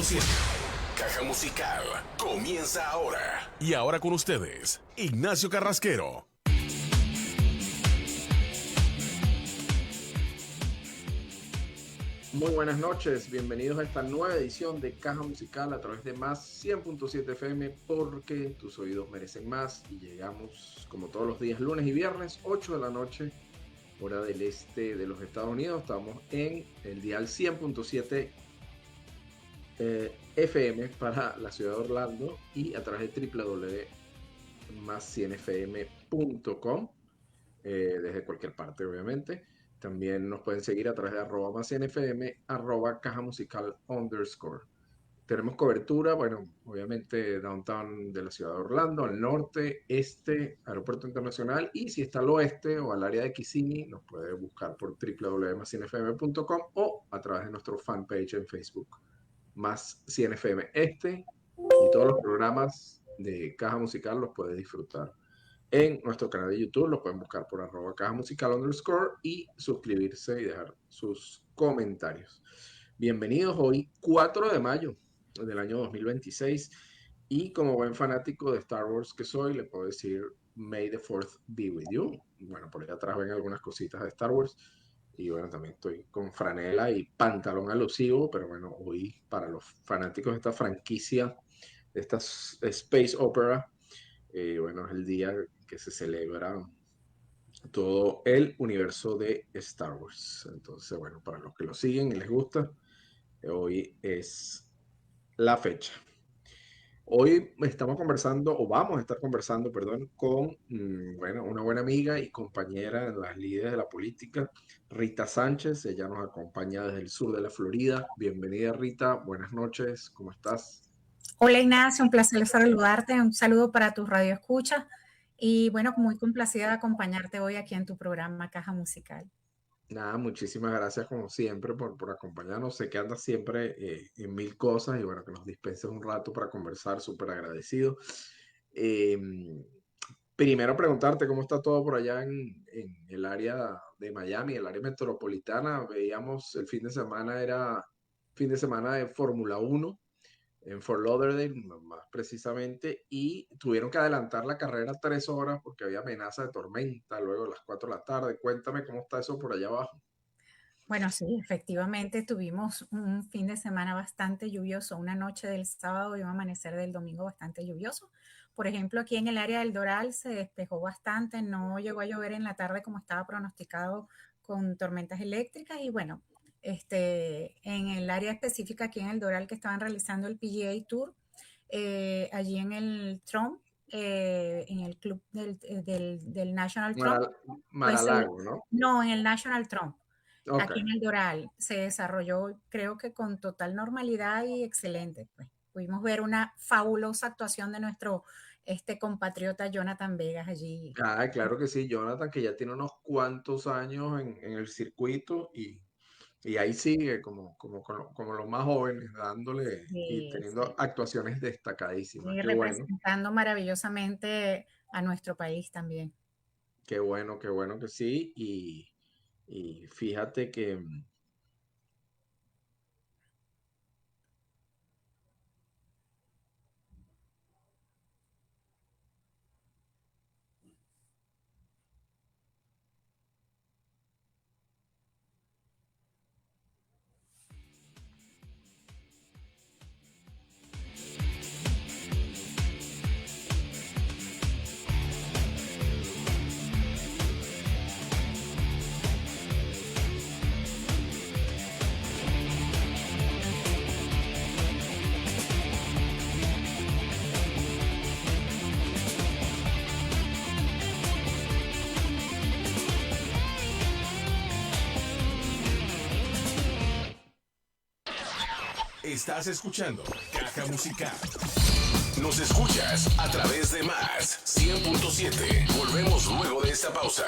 100. Caja Musical comienza ahora. Y ahora con ustedes, Ignacio Carrasquero. Muy buenas noches, bienvenidos a esta nueva edición de Caja Musical a través de Más 100.7 FM, porque tus oídos merecen más. Y llegamos como todos los días, lunes y viernes, 8 de la noche, hora del este de los Estados Unidos. Estamos en el dial 100.7 FM para la ciudad de Orlando y a través de www.más100fm.com, desde cualquier parte, obviamente. También nos pueden seguir a través de @más100fm, @caja musical _. Tenemos cobertura, bueno, obviamente downtown de la ciudad de Orlando, al norte, este, aeropuerto internacional, y si está al oeste o al área de Kissimmee, nos puede buscar por www.más100fm.com o a través de nuestro fanpage en Facebook, Más 100 FM. Este y todos los programas de Caja Musical los puede disfrutar en nuestro canal de YouTube. Lo pueden buscar por @caja musical _ y suscribirse y dejar sus comentarios. Bienvenidos hoy, 4 de mayo del año 2026. Y como buen fanático de Star Wars que soy, le puedo decir May the 4th be with you. Bueno, por ahí atrás ven algunas cositas de Star Wars. Y bueno, también estoy con franela y pantalón alusivo, pero bueno, hoy para los fanáticos de esta franquicia, de esta Space Opera, bueno, es el día que se celebra todo el universo de Star Wars. Entonces, bueno, para los que lo siguen y les gusta, hoy es la fecha. Hoy estamos conversando, o vamos a estar conversando, perdón, con bueno, una buena amiga y compañera en las líderes de la política, Rita Sánchez. Ella nos acompaña desde el sur de la Florida. Bienvenida, Rita. Buenas noches. ¿Cómo estás? Hola Ignacio, un placer saludarte, un saludo para tus radioescuchas y bueno, muy complacida de acompañarte hoy aquí en tu programa Caja Musical. Nada, muchísimas gracias como siempre por acompañarnos. Sé que andas siempre en mil cosas y bueno, que nos dispenses un rato para conversar, súper agradecido. Eh, Primero preguntarte cómo está todo por allá en el área de Miami, el área metropolitana. Veíamos el fin de semana, era fin de semana de Fórmula 1 en Fort Lauderdale, más precisamente, y tuvieron que adelantar la carrera 3 horas porque había amenaza de tormenta luego a las 4 de la tarde. Cuéntame cómo está eso por allá abajo. Bueno, sí, efectivamente tuvimos un fin de semana bastante lluvioso, una noche del sábado y un amanecer del domingo bastante lluvioso. Por ejemplo, aquí en el área del Doral se despejó bastante, no llegó a llover en la tarde como estaba pronosticado con tormentas eléctricas y bueno, en el área específica aquí en el Doral que estaban realizando el PGA Tour, allí en el Trump, en el club del National Trump, pues Mar-a-Lago, ¿no? no, en el National Trump. Ok. Aquí en el Doral se desarrolló, creo que con total normalidad y excelente. Pues pudimos ver una fabulosa actuación de nuestro compatriota Jonathan Vegas allí. Ah, claro que sí, Jonathan, que ya tiene unos cuantos años en el circuito y ahí sigue como los más jóvenes, dándole y Sí, teniendo sí, actuaciones destacadísimas. y Qué bueno, representando maravillosamente a nuestro país también. qué bueno que sí. Y fíjate que Estás escuchando Caja Musical. Nos escuchas a través de Más 100.7. Volvemos luego de esta pausa.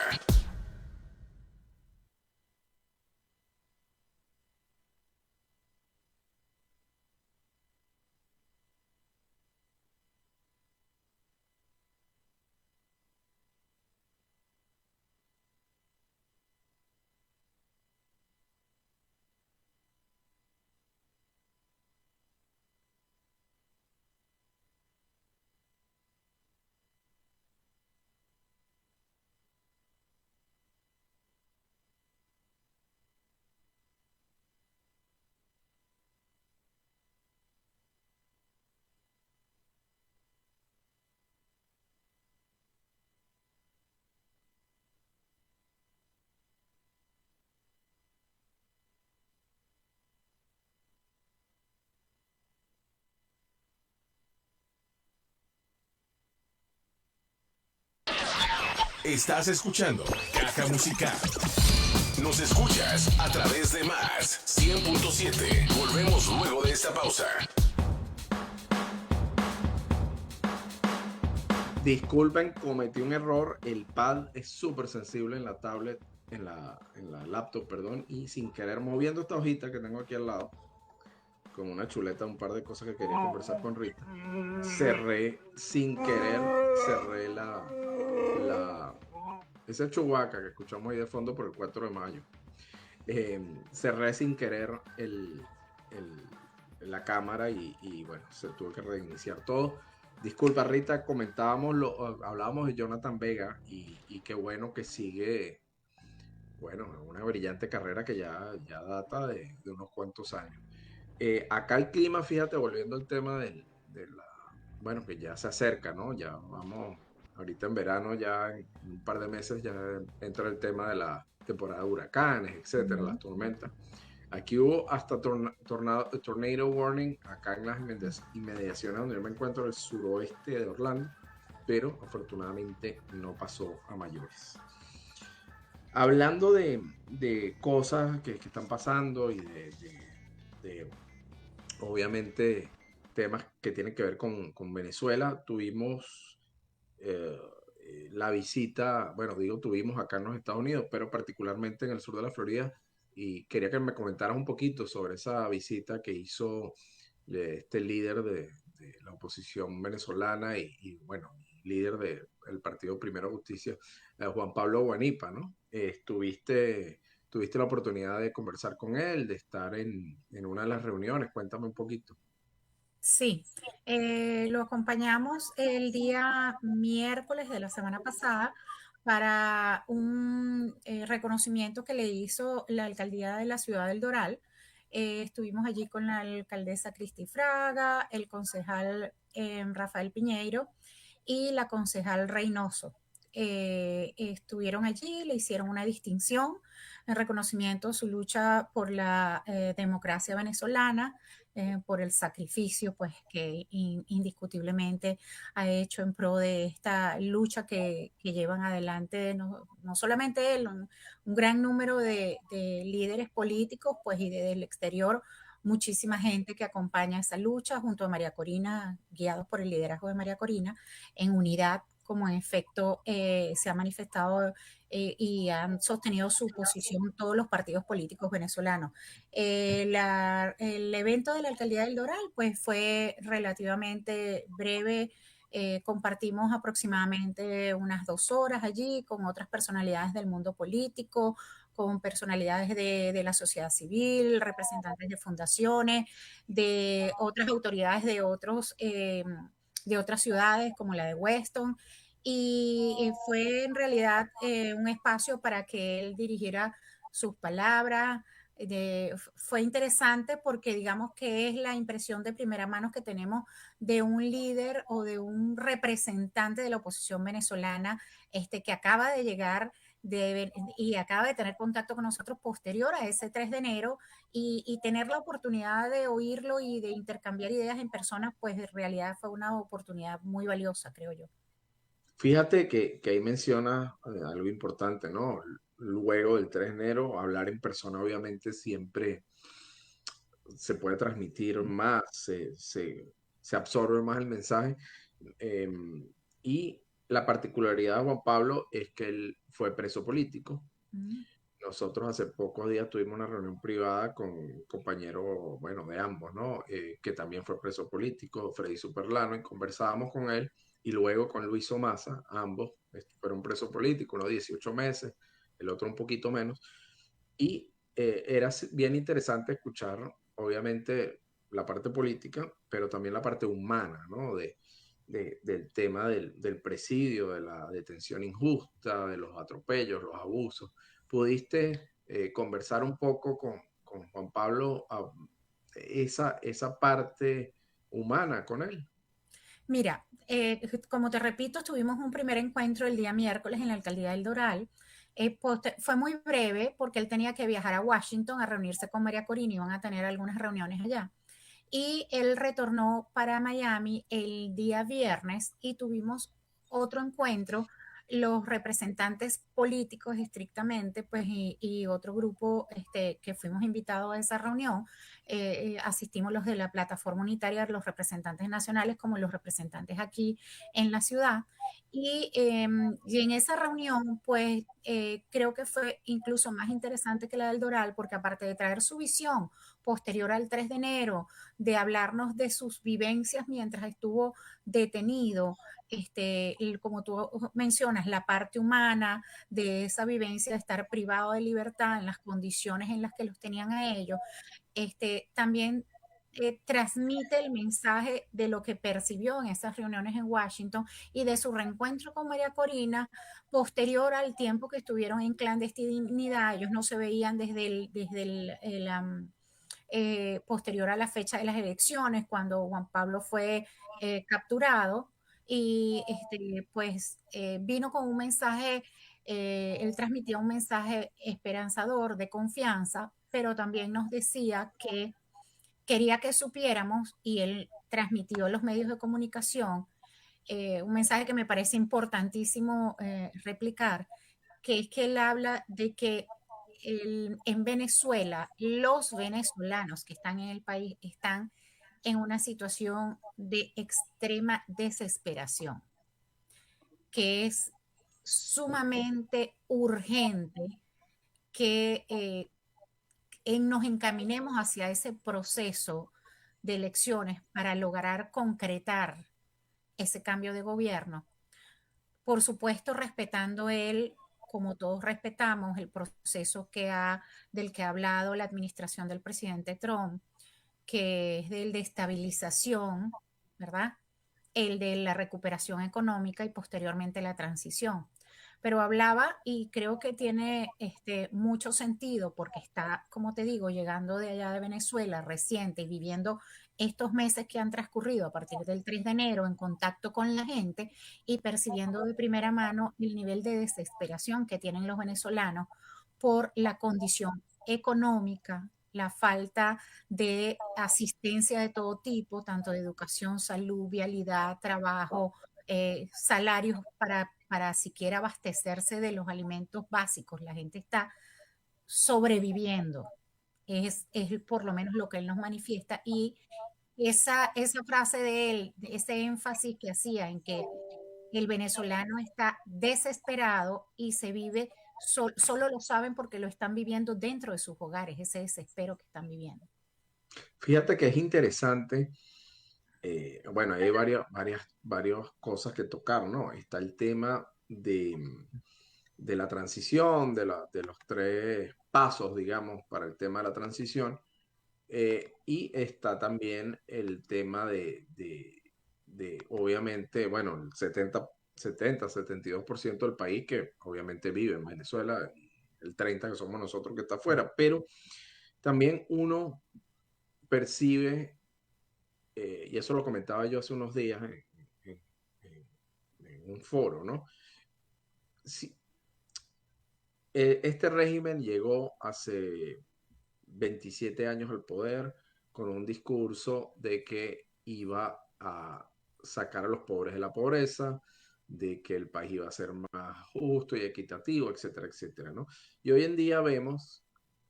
Estás escuchando Caja Musical. Nos escuchas a través de Más 100.7. Volvemos luego de esta pausa. Disculpen, cometí un error. El pad es súper sensible en la tablet, en la laptop, perdón, y sin querer, moviendo esta hojita que tengo aquí al lado, con una chuleta, un par de cosas que quería conversar con Rita, sin querer, cerré ese chubaca que escuchamos ahí de fondo por el 4 de mayo. Cerré sin querer la cámara y bueno, se tuvo que reiniciar todo. Disculpa, Rita, hablábamos de Jonathan Vega y qué bueno que sigue, bueno, una brillante carrera que ya data de unos cuantos años. Acá el clima, fíjate, volviendo al tema bueno, que ya se acerca, ¿no? Ya vamos, ahorita en verano, ya en un par de meses ya entra el tema de la temporada de huracanes, etcétera, las tormentas. Aquí hubo hasta tornado warning acá en las inmediaciones donde yo me encuentro, el suroeste de Orlando, pero afortunadamente no pasó a mayores. Hablando de cosas que están pasando y de obviamente temas que tienen que ver con Venezuela, tuvimos la visita, bueno, tuvimos acá en los Estados Unidos, pero particularmente en el sur de la Florida, y quería que me comentaras un poquito sobre esa visita que hizo este líder de la oposición venezolana y bueno, líder del partido Primero Justicia, Juan Pablo Guanipa, ¿no? Tuviste la oportunidad de conversar con él, de estar en una de las reuniones. Cuéntame un poquito. Sí, lo acompañamos el día miércoles de la semana pasada para un reconocimiento que le hizo la alcaldía de la ciudad del Doral. Estuvimos allí con la alcaldesa Cristi Fraga, el concejal Rafael Piñeiro y la concejal Reynoso. Estuvieron allí, le hicieron una distinción en reconocimiento a su lucha por la democracia venezolana, por el sacrificio pues, que indiscutiblemente ha hecho en pro de esta lucha que llevan adelante no solamente él, un gran número de líderes políticos pues, y del exterior, muchísima gente que acompaña esa lucha junto a María Corina, guiados por el liderazgo de María Corina, en unidad, como en efecto se ha manifestado y han sostenido su posición todos los partidos políticos venezolanos. El evento de la alcaldía del Doral pues fue relativamente breve. Compartimos aproximadamente unas 2 horas allí con otras personalidades del mundo político, con personalidades de la sociedad civil, representantes de fundaciones, de otras autoridades de otras ciudades como la de Weston, y fue en realidad un espacio para que él dirigiera sus palabras. Fue interesante porque digamos que es la impresión de primera mano que tenemos de un líder o de un representante de la oposición venezolana que acaba de llegar y acaba de tener contacto con nosotros posterior a ese 3 de enero y tener la oportunidad de oírlo y de intercambiar ideas en persona, pues en realidad fue una oportunidad muy valiosa, creo yo. Fíjate que ahí menciona algo importante, ¿no? Luego del 3 de enero, hablar en persona obviamente siempre se puede transmitir más, se absorbe más el mensaje. eh, y la particularidad de Juan Pablo es que él fue preso político. Nosotros hace pocos días tuvimos una reunión privada con un compañero, bueno, de ambos, ¿no? Que también fue preso político, Freddy Superlano, y conversábamos con él y luego con Luis Omasa, ambos fueron presos políticos, uno 18 meses, el otro un poquito menos. Y era bien interesante escuchar, obviamente, la parte política, pero también la parte humana, ¿no? Del tema del presidio, de la detención injusta, de los atropellos, los abusos. ¿Pudiste conversar un poco con Juan Pablo esa parte humana con él? Mira, como te repito, tuvimos un primer encuentro el día miércoles en la alcaldía del Doral. Fue muy breve porque él tenía que viajar a Washington a reunirse con María Corina, iban a tener algunas reuniones allá. Y él retornó para Miami el día viernes y tuvimos otro encuentro los representantes políticos estrictamente, pues, y otro grupo que fuimos invitados a esa reunión, asistimos los de la plataforma unitaria, los representantes nacionales como los representantes aquí en la ciudad. Y en esa reunión, pues, creo que fue incluso más interesante que la del Doral, porque aparte de traer su visión posterior al 3 de enero, de hablarnos de sus vivencias mientras estuvo detenido, como tú mencionas, la parte humana de esa vivencia de estar privado de libertad en las condiciones en las que los tenían a ellos, también transmite el mensaje de lo que percibió en esas reuniones en Washington y de su reencuentro con María Corina posterior al tiempo que estuvieron en clandestinidad. Ellos no se veían posterior a la fecha de las elecciones, cuando Juan Pablo fue capturado, y pues vino con un mensaje, él transmitía un mensaje esperanzador de confianza, pero también nos decía que quería que supiéramos, y él transmitió a los medios de comunicación un mensaje que me parece importantísimo replicar, que es que él habla de que en Venezuela, los venezolanos que están en el país están en una situación de extrema desesperación, que es sumamente urgente que nos encaminemos hacia ese proceso de elecciones para lograr concretar ese cambio de gobierno. Por supuesto, respetando él, como todos respetamos, el proceso del que ha hablado la administración del presidente Trump, que es el de estabilización, ¿verdad? El de la recuperación económica y posteriormente la transición. Pero hablaba, y creo que tiene mucho sentido, porque está, como te digo, llegando de allá de Venezuela reciente y viviendo estos meses que han transcurrido a partir del 3 de enero en contacto con la gente y percibiendo de primera mano el nivel de desesperación que tienen los venezolanos por la condición económica, la falta de asistencia de todo tipo, tanto de educación, salud, vialidad, trabajo, salarios para siquiera abastecerse de los alimentos básicos. La gente está sobreviviendo. Es por lo menos lo que él nos manifiesta. Y esa frase de él, ese énfasis que hacía en que el venezolano está desesperado y se vive, solo lo saben porque lo están viviendo dentro de sus hogares, ese desespero que están viviendo. Fíjate que es interesante. Bueno, hay varias cosas que tocar, ¿no? Está el tema de la transición, de los tres pasos, digamos, para el tema de la transición. Y está también el tema obviamente, bueno, el 72% del país que obviamente vive en Venezuela, el 30% que somos nosotros que está afuera, pero también uno percibe, y eso lo comentaba yo hace unos días en- en un foro, ¿no? Si, este régimen llegó hace 27 años al poder con un discurso de que iba a sacar a los pobres de la pobreza, de que el país iba a ser más justo y equitativo, etcétera, etcétera, ¿no? Y hoy en día vemos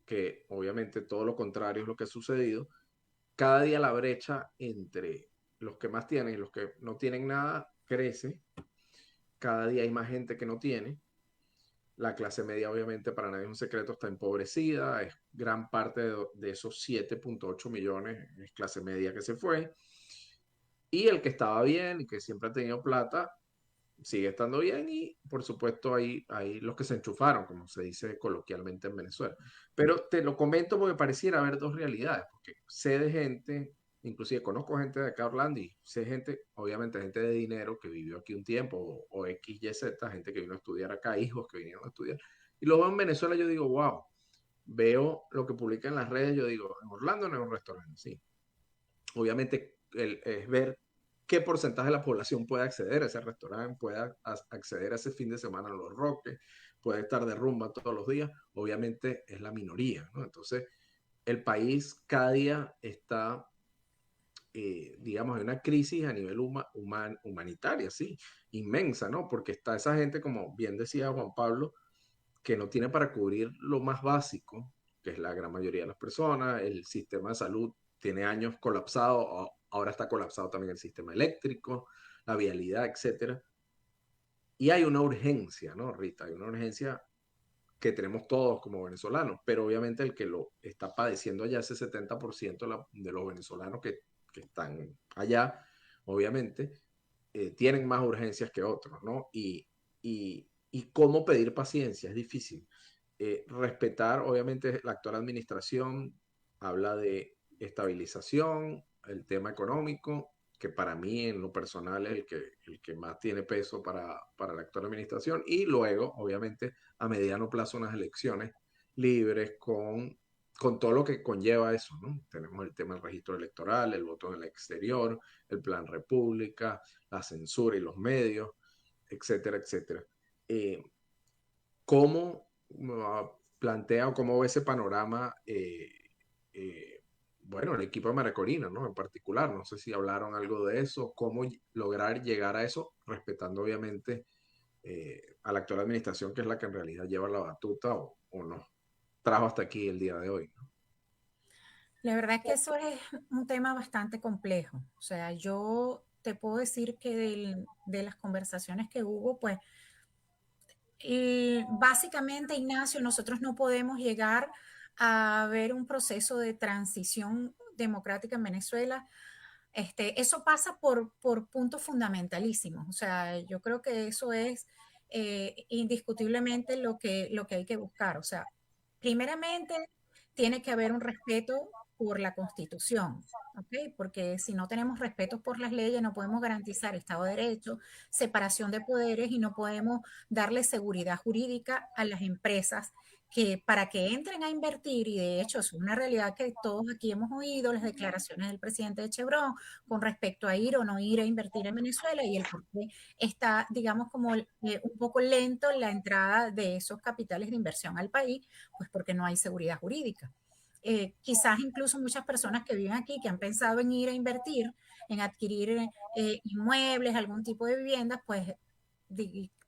que obviamente todo lo contrario es lo que ha sucedido. Cada día la brecha entre los que más tienen y los que no tienen nada crece. Cada día hay más gente que no tiene. La clase media, obviamente, para nadie es un secreto, está empobrecida. Es gran parte de esos 7.8 millones es clase media que se fue. Y el que estaba bien y que siempre ha tenido plata, sigue estando bien. Y, por supuesto, hay los que se enchufaron, como se dice coloquialmente en Venezuela. Pero te lo comento porque pareciera haber dos realidades. Porque sé de gente, inclusive conozco gente de acá, Orlando, y sé gente, obviamente, gente de dinero que vivió aquí un tiempo, o X, Y, Z, gente que vino a estudiar acá, hijos que vinieron a estudiar. Y lo veo en Venezuela, yo digo, wow, veo lo que publican en las redes, yo digo, en Orlando no es un restaurante, sí. Obviamente es ver qué porcentaje de la población puede acceder a ese restaurante, puede acceder a ese fin de semana en Los Roques, puede estar de rumba todos los días. Obviamente es la minoría, ¿no? Entonces, el país cada día está digamos, hay una crisis a nivel humanitaria, sí, inmensa, ¿no? Porque está esa gente, como bien decía Juan Pablo, que no tiene para cubrir lo más básico, que es la gran mayoría de las personas. El sistema de salud tiene años colapsado, ahora está colapsado también el sistema eléctrico, la vialidad, etcétera. Y hay una urgencia, ¿no, Rita? Hay una urgencia que tenemos todos como venezolanos, pero obviamente el que lo está padeciendo allá, ese 70% de los venezolanos que están allá, obviamente, tienen más urgencias que otros, ¿no? Y cómo pedir paciencia es difícil. Respetar, obviamente, la actual administración habla de estabilización, el tema económico, que para mí en lo personal es el que más tiene peso para la actual administración, y luego, obviamente, a mediano plazo unas elecciones libres con todo lo que conlleva eso, ¿no? Tenemos el tema del registro electoral, el voto en el exterior, el plan república, la censura y los medios, etcétera, etcétera. Eh, ¿Cómo plantea o cómo ve ese panorama, eh, bueno, el equipo de María Corina, ¿no? En particular, no sé si hablaron algo de eso, cómo lograr llegar a eso, respetando obviamente a la actual administración, que es la que en realidad lleva la batuta o nos trajo hasta aquí el día de hoy, ¿no? La verdad es que eso es un tema bastante complejo. O sea, yo te puedo decir que de las conversaciones que hubo, pues básicamente, Ignacio, nosotros no podemos llegar a ver un proceso de transición democrática en Venezuela. Eso pasa por puntos fundamentalísimos. O sea, yo creo que eso es indiscutiblemente lo que hay que buscar. O sea, primeramente, tiene que haber un respeto por la Constitución, ¿ok? Porque si no tenemos respeto por las leyes, no podemos garantizar Estado de Derecho, separación de poderes y no podemos darle seguridad jurídica a las empresas que para que entren a invertir, y de hecho es una realidad que todos aquí hemos oído, las declaraciones del presidente de Chevron con respecto a ir o no ir a invertir en Venezuela y el por qué está, digamos, como un poco lento la entrada de esos capitales de inversión al país, pues porque no hay seguridad jurídica. Quizás incluso muchas personas que viven aquí, que han pensado en ir a invertir, en adquirir inmuebles, algún tipo de vivienda, pues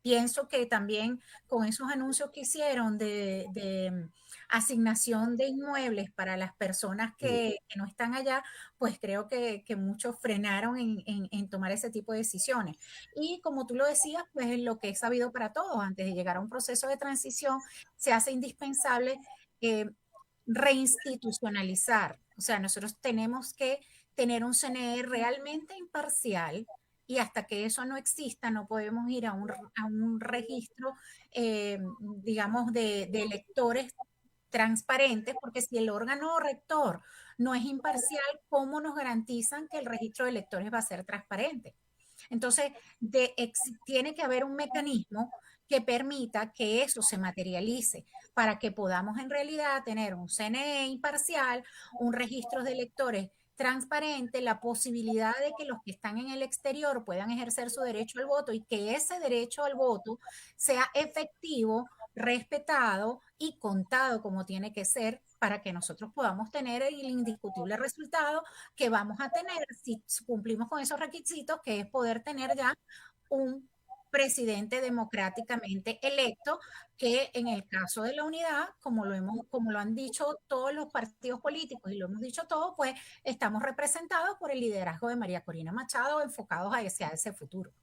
pienso que también con esos anuncios que hicieron de asignación de inmuebles para las personas que no están allá, pues creo que muchos frenaron en tomar ese tipo de decisiones. Y como tú lo decías, pues lo que es sabido para todos, antes de llegar a un proceso de transición, se hace indispensable reinstitucionalizar. O sea, nosotros tenemos que tener un CNE realmente imparcial y hasta que eso no exista no podemos ir a un registro, digamos, de electores transparentes, porque si el órgano rector no es imparcial, ¿cómo nos garantizan que el registro de electores va a ser transparente? Entonces, tiene que haber un mecanismo que permita que eso se materialice para que podamos en realidad tener un CNE imparcial, un registro de electores transparente, la posibilidad de que los que están en el exterior puedan ejercer su derecho al voto y que ese derecho al voto sea efectivo, respetado y contado como tiene que ser para que nosotros podamos tener el indiscutible resultado que vamos a tener si cumplimos con esos requisitos, que es poder tener ya un presidente democráticamente electo, que en el caso de la unidad, como lo han dicho todos los partidos políticos y lo hemos dicho todos, pues estamos representados por el liderazgo de María Corina Machado, enfocados a ese futuro.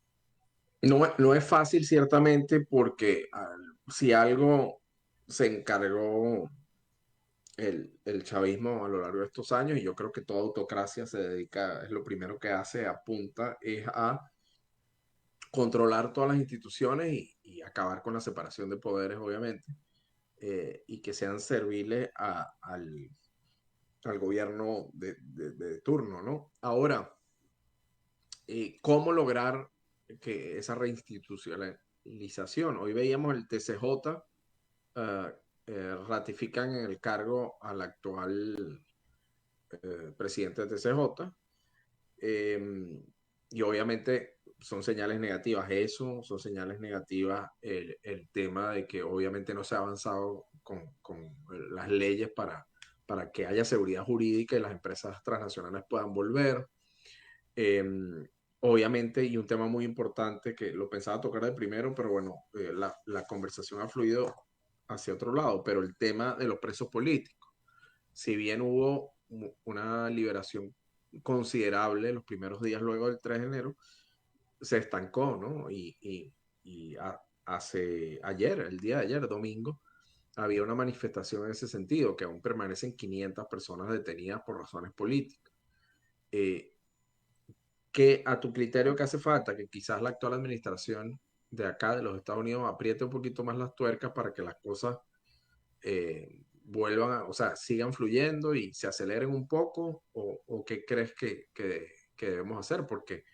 No es fácil, ciertamente, porque si algo se encargó el chavismo a lo largo de estos años, y yo creo que toda autocracia se dedica, es lo primero que hace, apunta, es a controlar todas las instituciones y acabar con la separación de poderes, obviamente, y que sean serviles al gobierno de turno, ¿no? Ahora, ¿cómo lograr que esa reinstitucionalización? Hoy veíamos el TCJ, ratifican en el cargo al actual presidente de TCJ, y obviamente son señales negativas eso, son señales negativas el tema de que obviamente no se ha avanzado con las leyes para que haya seguridad jurídica y las empresas transnacionales puedan volver. Obviamente, y un tema muy importante que lo pensaba tocar de primero, pero bueno, la conversación ha fluido hacia otro lado, pero el tema de los presos políticos. Si bien hubo una liberación considerable los primeros días luego del 3 de enero, se estancó, ¿no? Ayer, el día de ayer, domingo, había una manifestación en ese sentido, que aún permanecen 500 personas detenidas por razones políticas. Que a tu criterio que hace falta, que quizás la actual administración de acá, de los Estados Unidos, apriete un poquito más las tuercas para que las cosas vuelvan o sea, sigan fluyendo y se aceleren un poco, o qué crees que debemos hacer, porque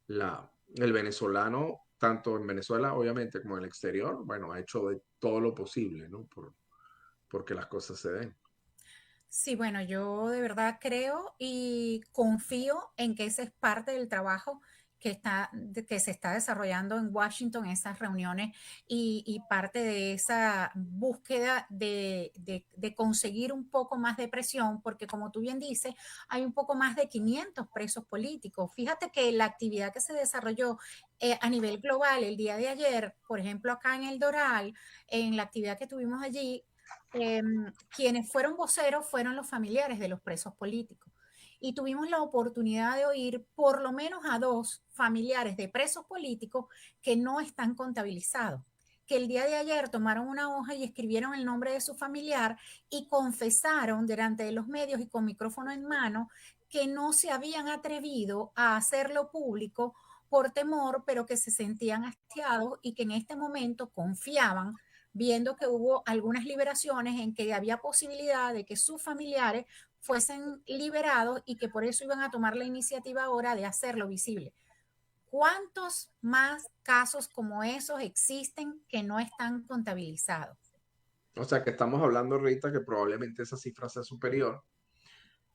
el venezolano, tanto en Venezuela, obviamente, como en el exterior, bueno, ha hecho de todo lo posible, ¿no? Porque las cosas se den. Sí, bueno, yo de verdad creo y confío en que ese es parte del trabajo que se está desarrollando en Washington, esas reuniones y parte de esa búsqueda de conseguir un poco más de presión, porque como tú bien dices, hay un poco más de 500 presos políticos. Fíjate que la actividad que se desarrolló a nivel global el día de ayer, por ejemplo, acá en el Doral, en la actividad que tuvimos allí, eh, quienes fueron voceros fueron los familiares de los presos políticos. Y tuvimos la oportunidad de oír por lo menos a 2 familiares de presos políticos que no están contabilizados, que el día de ayer tomaron una hoja y escribieron el nombre de su familiar y confesaron delante de los medios y con micrófono en mano que no se habían atrevido a hacerlo público por temor, pero que se sentían hastiados y que en este momento confiaban, viendo que hubo algunas liberaciones en que había posibilidad de que sus familiares fuesen liberados y que por eso iban a tomar la iniciativa ahora de hacerlo visible. ¿Cuántos más casos como esos existen que no están contabilizados? O sea, que estamos hablando, Rita, que probablemente esa cifra sea superior,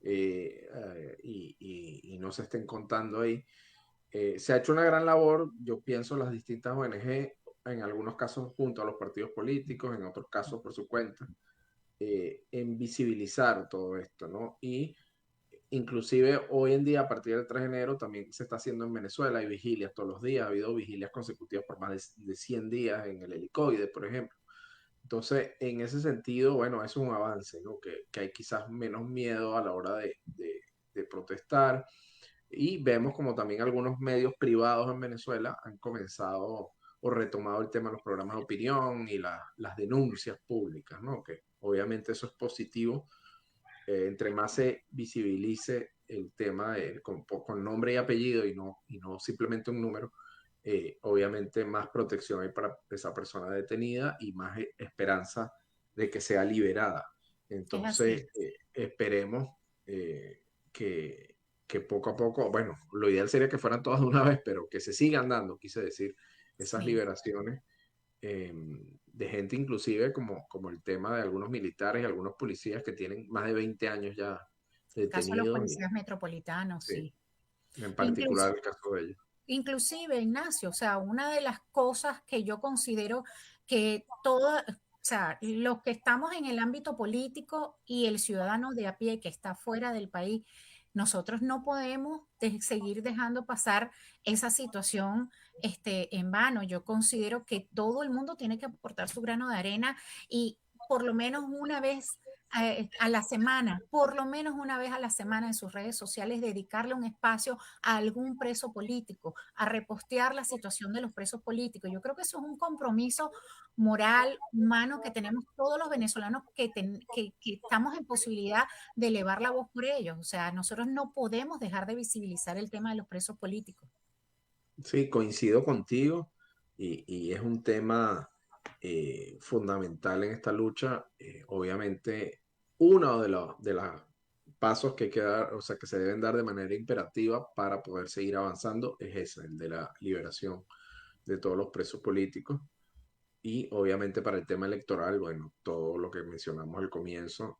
y no se estén contando ahí. Se ha hecho una gran labor, yo pienso, las distintas ONG, en algunos casos junto a los partidos políticos, en otros casos por su cuenta, en visibilizar todo esto, ¿no? Y inclusive hoy en día, a partir del 3 de enero, también se está haciendo en Venezuela, hay vigilias todos los días, ha habido vigilias consecutivas por más de 100 días en el helicoide, por ejemplo. Entonces, en ese sentido, bueno, es un avance, ¿no? Que hay quizás menos miedo a la hora de protestar, y vemos como también algunos medios privados en Venezuela han comenzado o retomado el tema de los programas de opinión y las denuncias públicas, ¿no? Que obviamente eso es positivo. Entre más se visibilice el tema con nombre y apellido y no simplemente un número, obviamente más protección hay para esa persona detenida y más esperanza de que sea liberada. Es así. Entonces, esperemos que, que poco a poco, bueno, lo ideal sería que fueran todas de una vez, pero que se sigan dando, quise decir, esas Sí. liberaciones, de gente inclusive como el tema de algunos militares y algunos policías que tienen más de 20 años ya El caso de los detenidos, y policías metropolitanos, sí, sí. en Incluso, particular el caso de ellos. inclusive, Ignacio, o sea, una de las cosas que yo considero que toda, o sea, los que estamos en el ámbito político y el ciudadano de a pie que está fuera del país, nosotros no podemos seguir dejando pasar esa situación en vano. Yo considero que todo el mundo tiene que aportar su grano de arena y por lo menos una vez a la semana, por lo menos una vez a la semana en sus redes sociales, dedicarle un espacio a algún preso político, a repostear la situación de los presos políticos. Yo creo que eso es un compromiso moral, humano que tenemos todos los venezolanos que estamos en posibilidad de elevar la voz por ellos. O sea, nosotros no podemos dejar de visibilizar el tema de los presos políticos. Sí, coincido contigo, y es un tema fundamental en esta lucha. Obviamente, uno de los pasos que hay que dar, o sea, que se deben dar de manera imperativa para poder seguir avanzando es ese, el de la liberación de todos los presos políticos. Y obviamente para el tema electoral, bueno, todo lo que mencionamos al comienzo,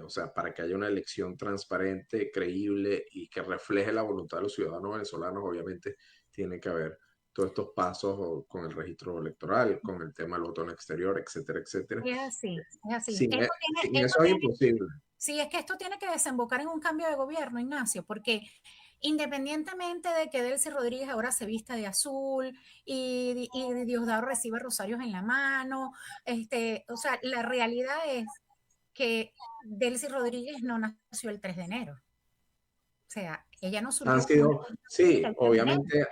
o sea, para que haya una elección transparente, creíble y que refleje la voluntad de los ciudadanos venezolanos, obviamente tiene que haber todos estos pasos con el registro electoral, con el tema del voto en el exterior, etcétera, etcétera. Es así, es así. Sin, sin Esto eso es tiene, imposible. sí, es que esto tiene que desembocar en un cambio de gobierno, Ignacio, porque independientemente de que Delcy Rodríguez ahora se vista de azul y Diosdado reciba rosarios en la mano, o sea, la realidad es que Delcy Rodríguez no nació el 3 de enero. O sea, ella no Han surgió una sido, sí, el 3 de enero. obviamente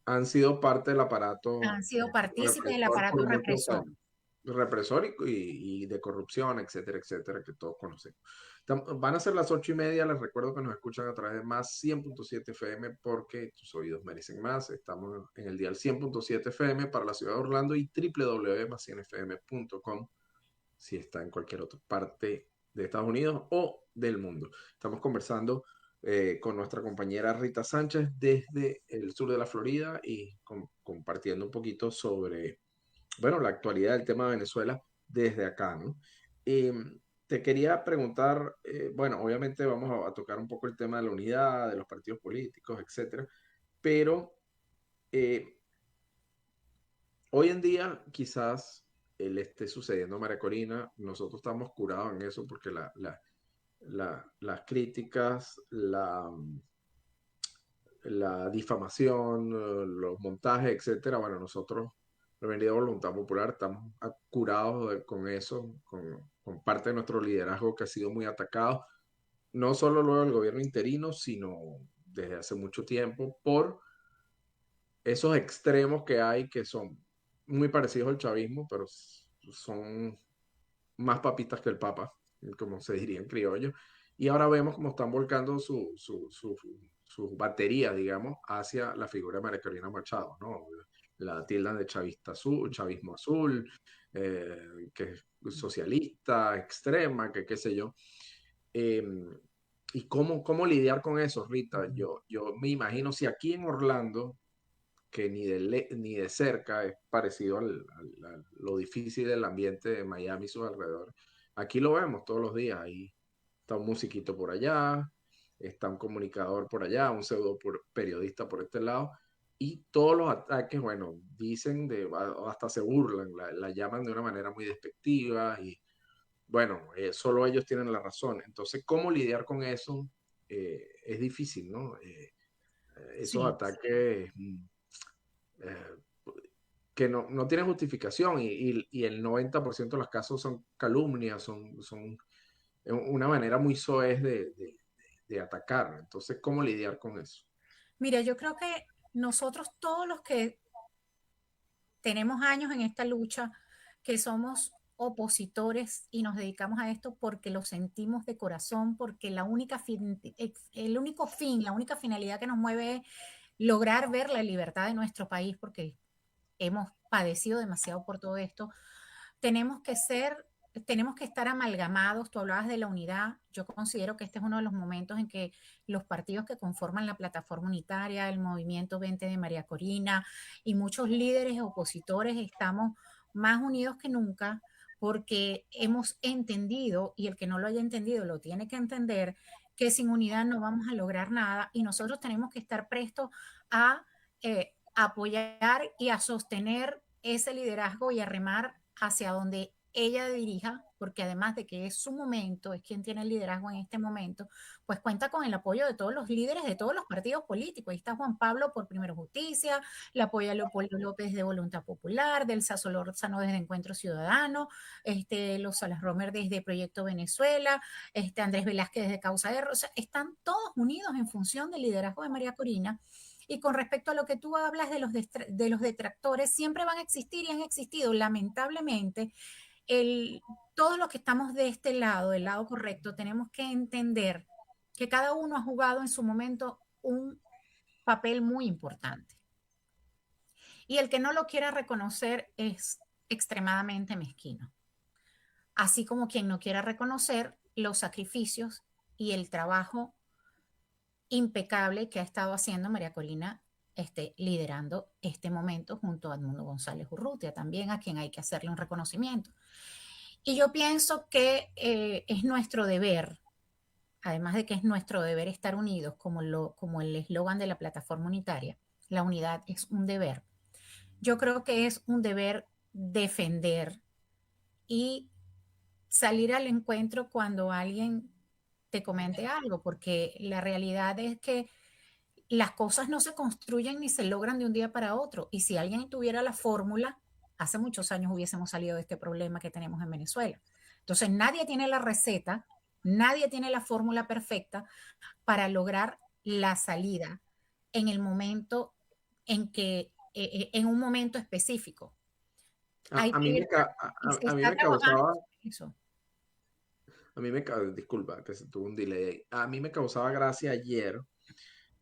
han sido parte del aparato Han sido partícipes del represor aparato por muchos represor. años. Represor y de corrupción, etcétera, que todos conocemos. Van a ser las 8:30, les recuerdo que nos escuchan a través de más 100.7 FM porque tus oídos merecen más. Estamos en el dial 100.7 FM para la ciudad de Orlando y www.más100fm.com si está en cualquier otra parte de Estados Unidos o del mundo. Estamos conversando con nuestra compañera Rita Sánchez desde el sur de la Florida y compartiendo un poquito sobre, bueno, la actualidad del tema de Venezuela desde acá, ¿no? Eh, Te quería preguntar, bueno, obviamente vamos a tocar un poco el tema de la unidad, de los partidos políticos, etcétera, pero eh, hoy en día quizás le esté sucediendo a María Corina, nosotros estamos curados en eso porque las críticas, la difamación, los montajes, etcétera, bueno, nosotros, los Vendidos de Voluntad Popular, estamos curados con eso, con parte de nuestro liderazgo que ha sido muy atacado, no solo luego del gobierno interino, sino desde hace mucho tiempo, por esos extremos que hay que son muy parecidos al chavismo, pero son más papitas que el papa, como se diría en criollo. Y ahora vemos cómo están volcando su batería, digamos, hacia la figura de María Corina Machado, ¿no? La tildan de chavista azul, chavismo azul, que es socialista, extrema, que qué sé yo. Eh, ¿Y cómo lidiar con eso, Rita? Yo me imagino si aquí en Orlando que ni de cerca es parecido a lo difícil del ambiente de Miami y sus alrededores. Aquí lo vemos todos los días. Ahí está un musiquito por allá, está un comunicador por allá, un pseudo periodista por este lado. Y todos los ataques, bueno, dicen, hasta se burlan, la llaman de una manera muy despectiva y bueno, solo ellos tienen la razón. Entonces, ¿cómo lidiar con eso? Es difícil, ¿no? Esos Sí. ataques eh, que no tienen justificación y el 90% de los casos son calumnias, son una manera muy soez de atacar. Entonces, ¿cómo lidiar con eso? Mira, yo creo que nosotros todos los que tenemos años en esta lucha, que somos opositores y nos dedicamos a esto porque lo sentimos de corazón, porque el único fin, la única finalidad que nos mueve es lograr ver la libertad de nuestro país, porque hemos padecido demasiado por todo esto. Tenemos que ser, tenemos que estar amalgamados. Tú hablabas de la unidad. Yo considero que este es uno de los momentos en que los partidos que conforman la plataforma unitaria, el movimiento 20 de María Corina y muchos líderes opositores estamos más unidos que nunca porque hemos entendido, y el que no lo haya entendido lo tiene que entender, que sin unidad no vamos a lograr nada y nosotros tenemos que estar prestos a apoyar y a sostener ese liderazgo y a remar hacia donde ella dirija, porque además de que es su momento, es quien tiene el liderazgo en este momento, pues cuenta con el apoyo de todos los líderes de todos los partidos políticos. Ahí está Juan Pablo por Primero Justicia, la apoya Leopoldo López de Voluntad Popular, del Sasso Lórzano desde Encuentro Ciudadano, los Salas Romer desde Proyecto Venezuela, Andrés Velázquez desde Causa R. O sea, están todos unidos en función del liderazgo de María Corina. Y con respecto a lo que tú hablas de los detractores, siempre van a existir y han existido. Lamentablemente, todos los que estamos de este lado, del lado correcto, tenemos que entender que cada uno ha jugado en su momento un papel muy importante. Y el que no lo quiera reconocer es extremadamente mezquino. Así como quien no quiera reconocer los sacrificios y el trabajo impecable que ha estado haciendo María Corina, liderando este momento junto a Edmundo González Urrutia, también a quien hay que hacerle un reconocimiento. Y yo pienso que es nuestro deber, además de que es nuestro deber estar unidos, como el eslogan de la plataforma unitaria, la unidad es un deber. Yo creo que es un deber defender y salir al encuentro cuando alguien te comente algo, porque la realidad es que las cosas no se construyen ni se logran de un día para otro. Y si alguien tuviera la fórmula, hace muchos años hubiésemos salido de este problema que tenemos en Venezuela. Entonces, nadie tiene la receta, nadie tiene la fórmula perfecta para lograr la salida en el momento en un momento específico. Hay A mí que, me, ca- y se a mí está me trabajando causaba, en eso. disculpa, que se tuvo un delay. A mí me causaba gracia ayer,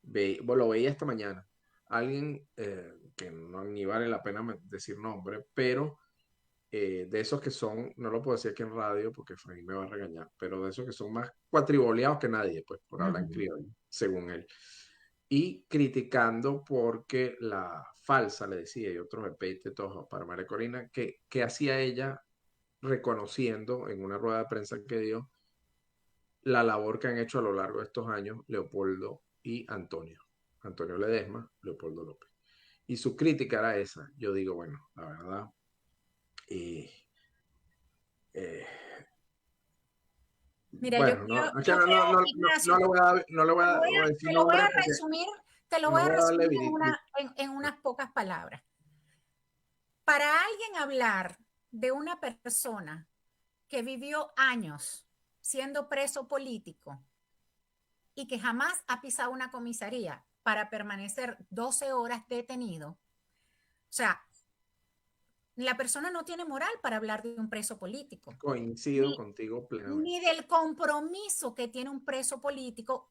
bueno, lo veía esta mañana. Alguien que no ni vale la pena decir nombre, pero de esos que son, no lo puedo decir aquí en radio porque Frank me va a regañar, pero de esos que son más cuatriboleados que nadie, pues por hablar en Ujú. criollo, según él. Y criticando porque la falsa, le decía, y otros epítetos para María Corina, que hacía ella reconociendo en una rueda de prensa que dio la labor que han hecho a lo largo de estos años Leopoldo y Antonio. Antonio Ledesma, Leopoldo López. Y su crítica era esa. Yo digo, bueno, la verdad, eh, eh, Mira, yo bueno, creo, no, es que yo creo, no Ignacio, le voy a, no le voy a, voy a decir te lo voy nombre a porque resumir, te lo voy no a voy a darle resumir en unas pocas palabras. Para alguien hablar de una persona que vivió años siendo preso político y que jamás ha pisado una comisaría para permanecer 12 horas detenido, o sea, la persona no tiene moral para hablar de un preso político, coincido ni, contigo ni plenamente. del compromiso que tiene un preso político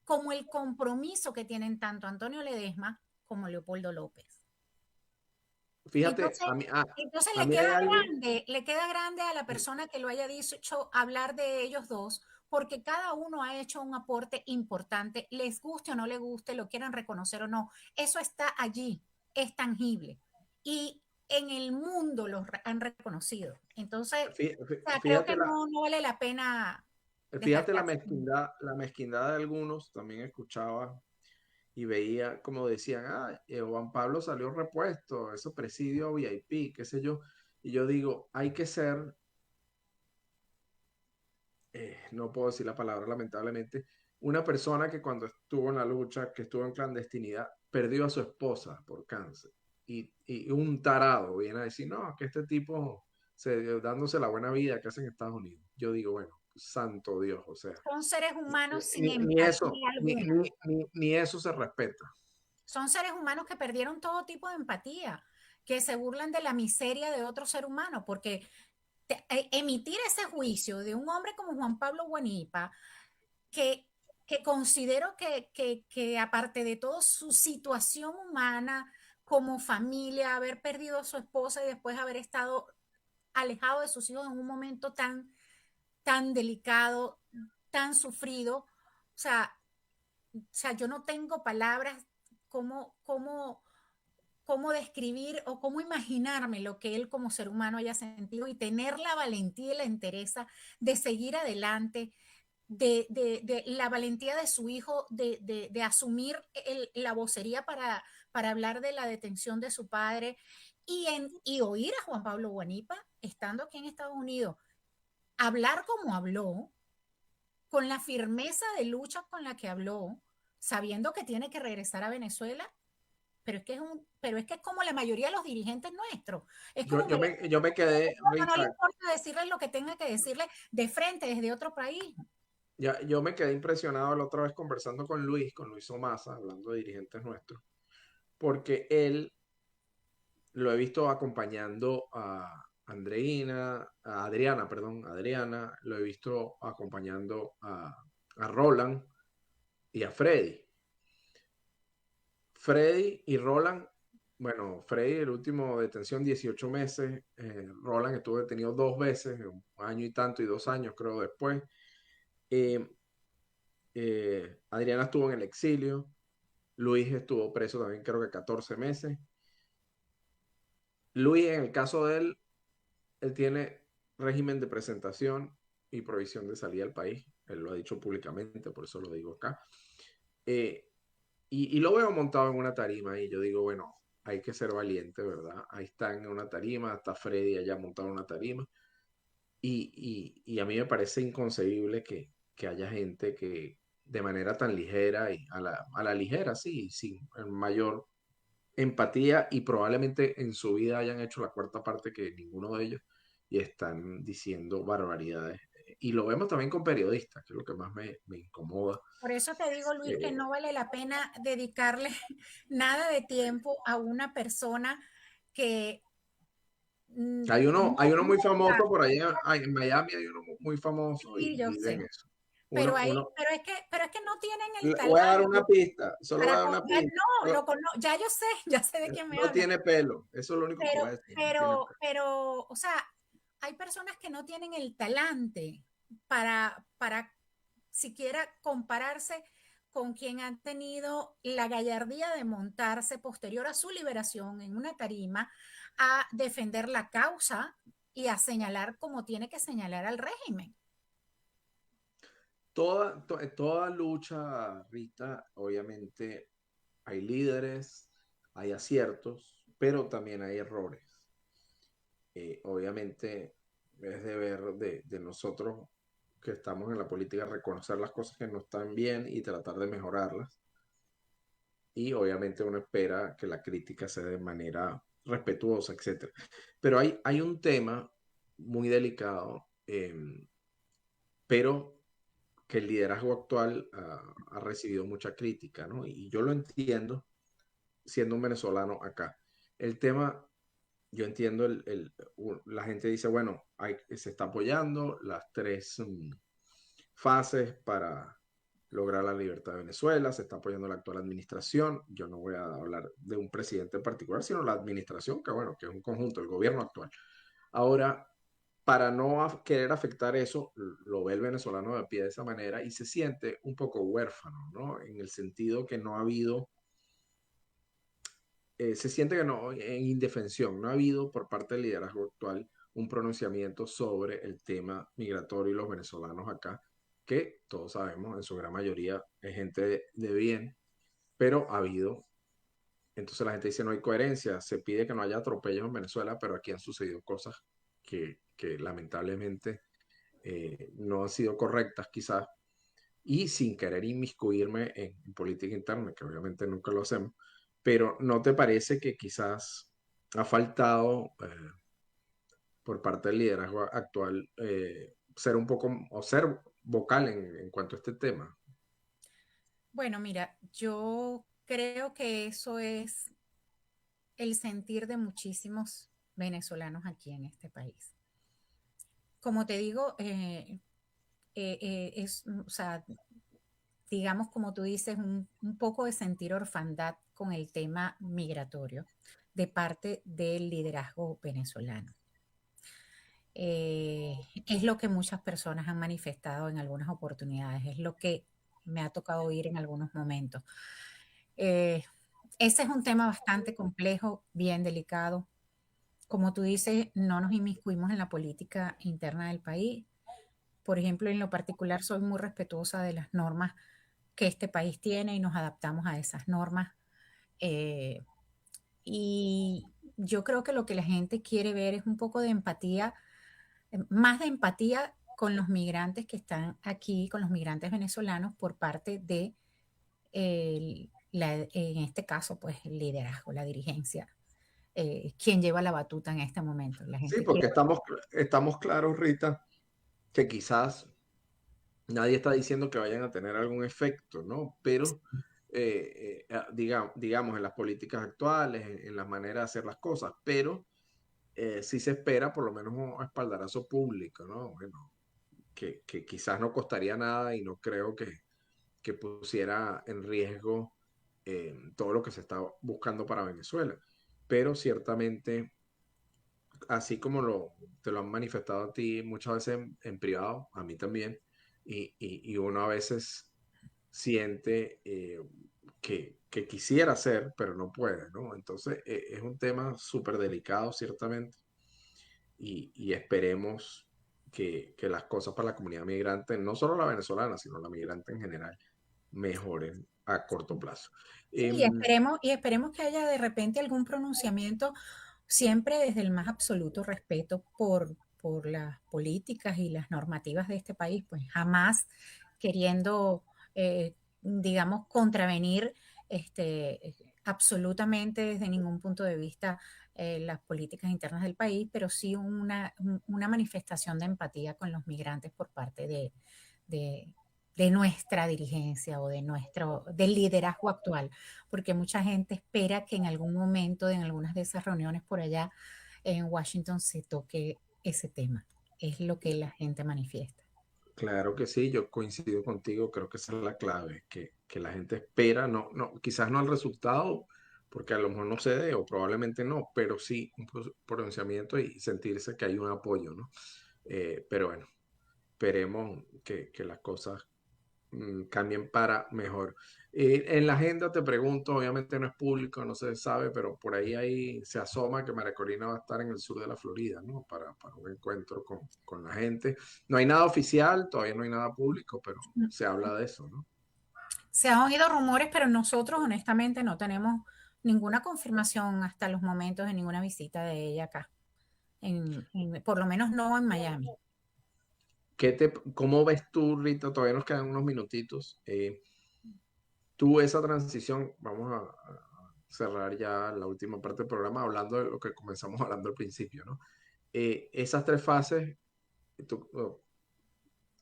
como el compromiso que tienen tanto Antonio Ledesma como Leopoldo López. Fíjate, Entonces, entonces a mí hay alguien, le queda grande a la persona que lo haya dicho hablar de ellos dos, porque cada uno ha hecho un aporte importante, les guste o no les guste, lo quieran reconocer o no, eso está allí, es tangible. Y en el mundo los han reconocido. Entonces, o sea, creo fíjate que no vale la pena fíjate desgastarse. la mezquindad de algunos, también escuchaba y veía como decían, Juan Pablo salió repuesto, eso presidio VIP, qué sé yo. Y yo digo, hay que ser, no puedo decir la palabra lamentablemente, una persona que cuando estuvo en la lucha, que estuvo en clandestinidad, perdió a su esposa por cáncer. Y un tarado viene a decir, no, que este tipo dándose la buena vida que hace en Estados Unidos. Yo digo, bueno, santo Dios, o sea, Son seres humanos sin ni eso, empatía alguna. ni eso se respeta. Son seres humanos que perdieron todo tipo de empatía, que se burlan de la miseria de otro ser humano, porque emitir ese juicio de un hombre como Juan Pablo Guanipa, que considero que aparte de todo su situación humana como familia, haber perdido a su esposa y después haber estado alejado de sus hijos en un momento tan delicado, tan sufrido, o sea, yo no tengo palabras cómo cómo describir o cómo imaginarme lo que él como ser humano haya sentido y tener la valentía y la entereza de seguir adelante, de la valentía de su hijo de asumir la vocería para hablar de la detención de su padre y oír a Juan Pablo Guanipa, estando aquí en Estados Unidos, hablar como habló, con la firmeza de lucha con la que habló, sabiendo que tiene que regresar a Venezuela, pero es que es como la mayoría de los dirigentes nuestros. Es como que Yo me quedé, no le Rita, importa decirle lo que tenga que decirle de frente desde otro país. yo me quedé impresionado la otra vez conversando con Luis Omasa, hablando de dirigentes nuestros, porque él lo he visto acompañando a Andreina, a Adriana, perdón, Adriana, lo he visto acompañando a Roland y a Freddy. Freddy y Roland, bueno, Freddy, el último detención, 18 meses. Roland estuvo detenido 2 veces, un año y tanto y 2 años, creo, después. Eh, Adriana estuvo en el exilio. Luis estuvo preso también, creo que 14 meses. Luis, en el caso de él, él tiene régimen de presentación y prohibición de salida del país. Él lo ha dicho públicamente, por eso lo digo acá. Eh, y lo veo montado en una tarima y yo digo, bueno, hay que ser valiente, ¿verdad? Ahí están en una tarima, está Freddy allá montado en una tarima. Y a mí me parece inconcebible que haya gente de manera tan ligera y a la ligera, sí, sin mayor empatía, y probablemente en su vida hayan hecho la cuarta parte que ninguno de ellos y están diciendo barbaridades. Y lo vemos también con periodistas, que es lo que más me incomoda. Por eso te digo, Luis, que Eh, no vale la pena dedicarle nada de tiempo a una persona que hay uno no muy famoso está. por allá en Miami, hay uno muy famoso Sí, y yo dicen sé. eso. Uno, uno, Pero es que no tienen el voy a dar una talante pista, solo voy a para dar una pista. no, ya yo sé, ya sé de quién me No habla. tiene pelo, eso es lo único que voy a decir, no tiene pelo. O sea, hay personas que no tienen el talante para siquiera compararse con quien han tenido la gallardía de montarse posterior a su liberación en una tarima a defender la causa y a señalar como tiene que señalar al régimen. Toda lucha, Rita, obviamente hay líderes, hay aciertos, pero también hay errores. Obviamente es deber de nosotros que estamos en la política reconocer las cosas que no están bien y tratar de mejorarlas. Y obviamente uno espera que la crítica sea de manera respetuosa, etcétera. Pero hay un tema muy delicado, pero que el liderazgo actual ha recibido mucha crítica, ¿no? Y yo lo entiendo siendo un venezolano acá. El tema, yo entiendo, la gente dice, bueno, se está apoyando las tres fases para lograr la libertad de Venezuela, se está apoyando la actual administración. Yo no voy a hablar de un presidente en particular, sino la administración, que bueno, que es un conjunto, el gobierno actual. Ahora, para no querer afectar eso, lo ve el venezolano de pie de esa manera y se siente un poco huérfano, ¿no? En el sentido que no ha habido, se siente que no, en indefensión, no ha habido por parte del liderazgo actual un pronunciamiento sobre el tema migratorio y los venezolanos acá, que todos sabemos, en su gran mayoría es gente de bien, pero ha habido. Entonces la gente dice no hay coherencia, se pide que no haya atropellos en Venezuela, pero aquí han sucedido cosas que lamentablemente no han sido correctas quizás, y sin querer inmiscuirme en política interna, que obviamente nunca lo hacemos, pero ¿no te parece que quizás ha faltado por parte del liderazgo actual ser un poco o ser vocal en cuanto a este tema? Bueno, mira, yo creo que eso es el sentir de muchísimos venezolanos aquí en este país. Como te digo, o sea, digamos, como tú dices, un poco de sentir orfandad con el tema migratorio de parte del liderazgo venezolano. Es lo que muchas personas han manifestado en algunas oportunidades, es lo que me ha tocado oír en algunos momentos. Eh, Ese es un tema bastante complejo, bien delicado. Como tú dices, no nos inmiscuimos en la política interna del país. Por ejemplo, en lo particular, soy muy respetuosa de las normas que este país tiene y nos adaptamos a esas normas. Eh, y yo creo que lo que la gente quiere ver es un poco de empatía, más de empatía con los migrantes que están aquí, con los migrantes venezolanos por parte de, en este caso, pues el liderazgo, la dirigencia, quien lleva la batuta en este momento. La Sí, gente porque quiere. estamos claros, Rita, que quizás nadie está diciendo que vayan a tener algún efecto, ¿no? Pero, digamos, en las políticas actuales, en la manera de hacer las cosas, pero sí se espera por lo menos un espaldarazo público, ¿no? Bueno, que quizás no costaría nada y no creo que pusiera en riesgo todo lo que se está buscando para Venezuela. Pero ciertamente, así como te lo han manifestado a ti muchas veces en privado, a mí también, y uno a veces siente que quisiera hacer, pero no puede, ¿no? Entonces, es un tema súper delicado, ciertamente, y esperemos que las cosas para la comunidad migrante, no solo la venezolana, sino la migrante en general, mejoren a corto plazo. Sí, Em, y esperemos que haya de repente algún pronunciamiento, siempre desde el más absoluto respeto por las políticas y las normativas de este país, pues jamás queriendo digamos, contravenir absolutamente desde ningún punto de vista las políticas internas del país, pero sí una manifestación de empatía con los migrantes por parte de, de nuestra dirigencia o del liderazgo actual, porque mucha gente espera que en algún momento, en algunas de esas reuniones por allá en Washington, se toque ese tema. Es lo que la gente manifiesta. Claro que sí, yo coincido contigo, creo que esa es la clave, que la gente espera, quizás no el resultado, porque a lo mejor no se dé o probablemente no, pero sí un pronunciamiento y sentirse que hay un apoyo, ¿no? Pero bueno, esperemos que las cosas cambien para mejor. En la agenda te pregunto, obviamente no es público, no se sabe, pero por ahí se asoma que María Corina va a estar en el sur de la Florida, ¿no? Para un encuentro con la gente. No hay nada oficial, todavía no hay nada público, pero se habla de eso, ¿no? Se han oído rumores, pero nosotros honestamente no tenemos ninguna confirmación hasta los momentos de ninguna visita de ella acá, por lo menos no en Miami. ¿Cómo ves tú, Rita? Todavía nos quedan unos minutitos. Tú esa transición, vamos a cerrar ya la última parte del programa hablando de lo que comenzamos hablando al principio, ¿no? Esas tres fases, tú-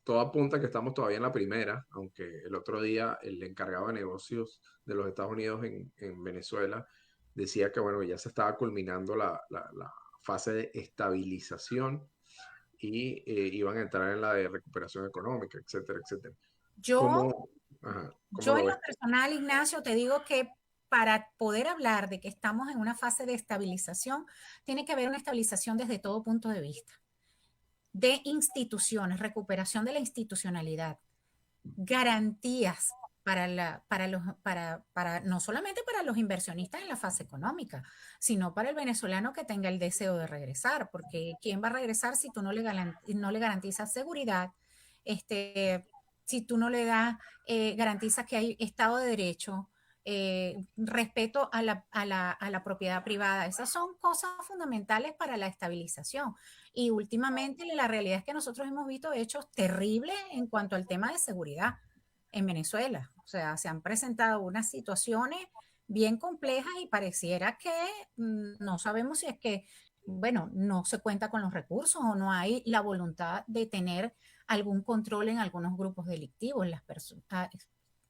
todo apunta que estamos todavía en la primera, aunque el otro día el encargado de negocios de los Estados Unidos en Venezuela decía que bueno, ya se estaba culminando la fase de estabilización y iban a entrar en la de recuperación económica, etcétera, etcétera. Yo, ¿Cómo, cómo yo lo en lo ves tú? personal, Ignacio, te digo que para poder hablar de que estamos en una fase de estabilización, tiene que haber una estabilización desde todo punto de vista, de instituciones, recuperación de la institucionalidad, garantías para no solamente para los inversionistas en la fase económica, sino para el venezolano que tenga el deseo de regresar, porque ¿quién va a regresar si tú no le garantizas seguridad? Si tú no le das, garantizas que hay Estado de Derecho, respeto a la propiedad privada. Esas son cosas fundamentales para la estabilización. Y últimamente la realidad es que nosotros hemos visto hechos terribles en cuanto al tema de seguridad en Venezuela. O sea, se han presentado unas situaciones bien complejas y pareciera que no sabemos si es que, bueno, no se cuenta con los recursos o no hay la voluntad de tener algún control en algunos grupos delictivos.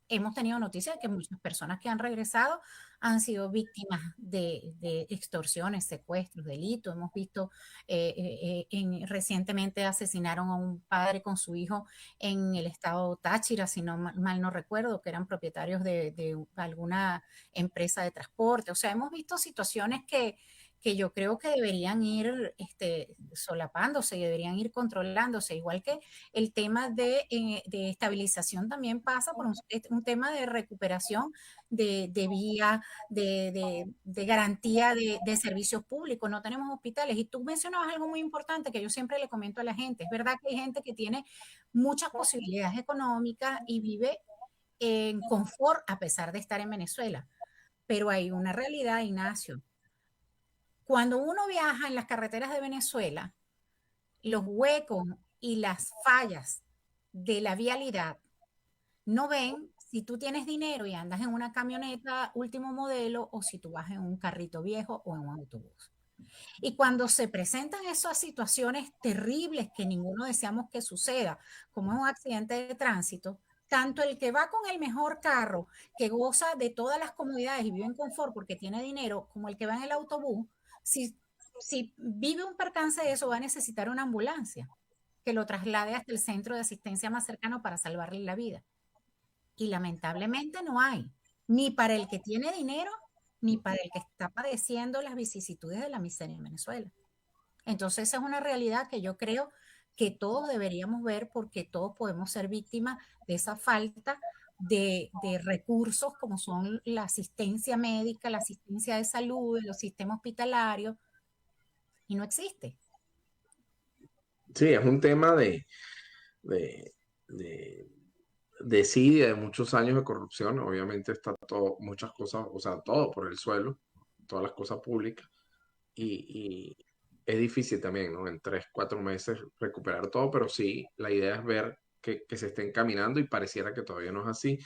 Hemos tenido noticias de que muchas personas que han regresado han sido víctimas de extorsiones, secuestros, delitos. Hemos visto, recientemente asesinaron a un padre con su hijo en el estado Táchira, si no mal no recuerdo, que eran propietarios de alguna empresa de transporte. O sea, hemos visto situaciones que yo creo que deberían ir solapándose y deberían ir controlándose, igual que el tema de estabilización también pasa por un tema de recuperación de vía, de garantía de servicios públicos. No tenemos hospitales. Y tú mencionabas algo muy importante que yo siempre le comento a la gente. Es verdad que hay gente que tiene muchas posibilidades económicas y vive en confort a pesar de estar en Venezuela. Pero hay una realidad, Ignacio. Cuando uno viaja en las carreteras de Venezuela, los huecos y las fallas de la vialidad no ven si tú tienes dinero y andas en una camioneta último modelo o si tú vas en un carrito viejo o en un autobús. Y cuando se presentan esas situaciones terribles que ninguno deseamos que suceda, como es un accidente de tránsito, tanto el que va con el mejor carro, que goza de todas las comodidades y vive en confort porque tiene dinero, como el que va en el autobús, si vive un percance de eso, va a necesitar una ambulancia que lo traslade hasta el centro de asistencia más cercano para salvarle la vida. Y lamentablemente no hay, ni para el que tiene dinero, ni para el que está padeciendo las vicisitudes de la miseria en Venezuela. Entonces esa es una realidad que yo creo que todos deberíamos ver porque todos podemos ser víctimas de esa falta de recursos como son la asistencia médica, la asistencia de salud, los sistemas hospitalarios, y no existe. Sí, es un tema de, de desidia de muchos años de corrupción. Obviamente está todo, muchas cosas, o sea, todo por el suelo, todas las cosas públicas. Y es difícil también, ¿no? En 3, 4 meses recuperar todo, pero sí, la idea es ver que se esté encaminando y pareciera que todavía no es así.